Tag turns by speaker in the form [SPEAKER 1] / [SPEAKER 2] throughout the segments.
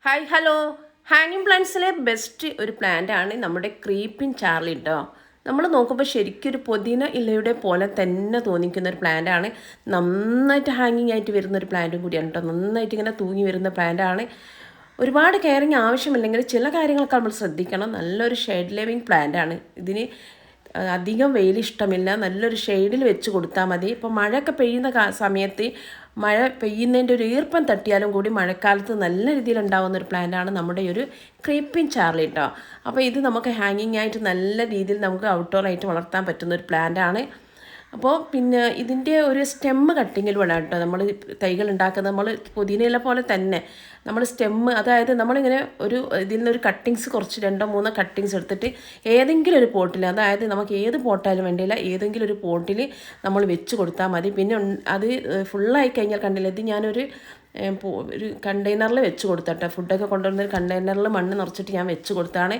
[SPEAKER 1] Hi hello. ഹാങ്ങിങ് പ്ലാന്റ്സിലെ best ഒരു പ്ലാന്റാണ് നമ്മുടെ ക്രീപ്പിംഗ് ചാർലി കേട്ടോ. നമ്മൾ നോക്കുമ്പോൾ ശരിക്കും ഒരു പുതിന ഇലയുടെ പോലെ തന്നെ തോന്നിക്കുന്ന ഒരു പ്ലാന്റാണ്. നന്നായിട്ട് ഹാങ്ങിങ് ആയിട്ട് വരുന്നൊരു പ്ലാന്റും കൂടിയാണ് കേട്ടോ. നന്നായിട്ട് ഇങ്ങനെ തൂങ്ങി വരുന്ന പ്ലാന്റാണ്. ഒരുപാട് കെയറിങ് ആവശ്യമില്ലെങ്കിൽ ചില കാര്യങ്ങളൊക്കെ നമ്മൾ ശ്രദ്ധിക്കണം. നല്ലൊരു ഷെയ്ഡ് ലിവിങ് പ്ലാന്റാണ്. ഇതിന് അധികം വെയിൽ ഇഷ്ടമില്ല. നല്ലൊരു ഷെയ്ഡിൽ വെച്ച് കൊടുത്താൽ മതി. ഇപ്പോൾ മഴയൊക്കെ പെയ്യുന്ന സമയത്ത് മഴ പെയ്യുന്നതിൻ്റെ ഒരു ഈർപ്പം തട്ടിയാലും കൂടി മഴക്കാലത്ത് നല്ല രീതിയിൽ ഉണ്ടാകുന്ന ഒരു പ്ലാന്റാണ് നമ്മുടെ ഒരു ക്രീപ്പിംഗ് ചാർലി കേട്ടോ. അപ്പോൾ ഇത് നമുക്ക് ഹാങ്ങിങ് ആയിട്ട് നല്ല രീതിയിൽ നമുക്ക് ഔട്ട്ഡോർ ആയിട്ട് വളർത്താൻ പറ്റുന്ന ഒരു പ്ലാന്റാണ്. അപ്പോൾ പിന്നെ ഇതിൻ്റെ ഒരു സ്റ്റെമ്മ് കട്ടിങ്ങിൽ വേണം കേട്ടോ. നമ്മൾ തൈകൾ ഉണ്ടാക്കുന്നത് നമ്മൾ പുതിനയില പോലെ തന്നെ നമ്മൾ സ്റ്റെമ്മ്, അതായത് നമ്മളിങ്ങനെ ഒരു ഇതിൽ നിന്നൊരു കട്ടിങ്സ് കുറച്ച് 2-3 കട്ടിങ്സ് എടുത്തിട്ട് ഏതെങ്കിലും ഒരു പോട്ടിൽ, അതായത് നമുക്ക് ഏത് പോട്ടായാലും വേണ്ടിയില്ല, ഏതെങ്കിലും ഒരു പോട്ടിൽ നമ്മൾ വെച്ച് കൊടുത്താൽ മതി. പിന്നെ അത് ഫുള്ളായി കഴിഞ്ഞാൽ കണ്ടില്ല, ഇത് ഞാനൊരു ഒരു കണ്ടെയ്നറിൽ വെച്ച് കൊടുത്തട്ടെ. ഫുഡൊക്കെ കൊണ്ടുവന്നൊരു കണ്ടെയ്നറിൽ മണ്ണ് നിറച്ചിട്ട് ഞാൻ വെച്ച് കൊടുത്താണ്.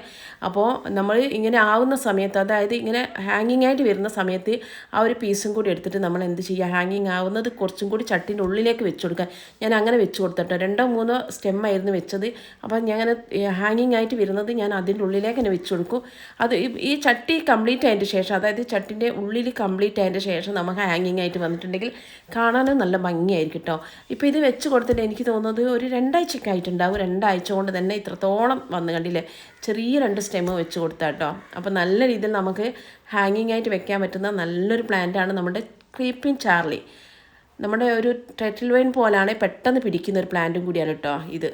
[SPEAKER 1] അപ്പോൾ നമ്മൾ ഇങ്ങനെ ആവുന്ന സമയത്ത്, അതായത് ഇങ്ങനെ ഹാങ്ങിങ് ആയിട്ട് വരുന്ന സമയത്ത് ആ ഒരു പീസും കൂടി എടുത്തിട്ട് നമ്മൾ എന്ത് ചെയ്യുക, ഹാങ്ങിങ് ആവുന്നത് കുറച്ചും കൂടി ചട്ടിൻ്റെ ഉള്ളിലേക്ക് വെച്ച് കൊടുക്കുക. ഞാൻ അങ്ങനെ വെച്ച് കൊടുത്തിട്ട് 2-3 സ്റ്റെമ്മായിരുന്നു വെച്ചത്. അപ്പോൾ ഞാൻ അങ്ങനെ ഹാങ്ങിങ് ആയിട്ട് വരുന്നത് ഞാൻ അതിൻ്റെ ഉള്ളിലേക്ക് തന്നെ വെച്ച് കൊടുക്കും. അത് ഈ ചട്ടി കംപ്ലീറ്റ് ആയതിൻ്റെ ശേഷം, അതായത് ചട്ടിൻ്റെ ഉള്ളിൽ കംപ്ലീറ്റ് ആയതിൻ്റെ ശേഷം നമുക്ക് ഹാങ്ങിങ് ആയിട്ട് വന്നിട്ടുണ്ടെങ്കിൽ കാണാനും നല്ല ഭംഗിയായിരിക്കും കേട്ടോ. ഇപ്പോൾ ഇത് വെച്ച് കൊടുത്തിട്ട് എനിക്ക് തോന്നുന്നത് ഒരു 2 ആഴ്ചയൊക്കെ ആയിട്ടുണ്ടാവും. 2 ആഴ്ച കൊണ്ട് തന്നെ ഇത്രത്തോളം വന്ന് കണ്ടില്ലേ. ചെറിയ 2 സ്റ്റെമ്മ് വെച്ച് കൊടുത്താൽ കേട്ടോ. അപ്പോൾ നല്ല രീതിയിൽ നമുക്ക് ഹാങ്ങിങ് ആയിട്ട് വെക്കാൻ പറ്റുന്ന നല്ലൊരു പ്ലാന്റാണ് നമ്മുടെ ക്രീപ്പിംഗ് ചാർലി. നമ്മുടെ ഒരു ടൈറ്റിൽ വൈൻ പോലാണ് പെട്ടെന്ന് പിടിക്കുന്ന ഒരു പ്ലാന്റും കൂടിയാണ് കേട്ടോ ഇത്.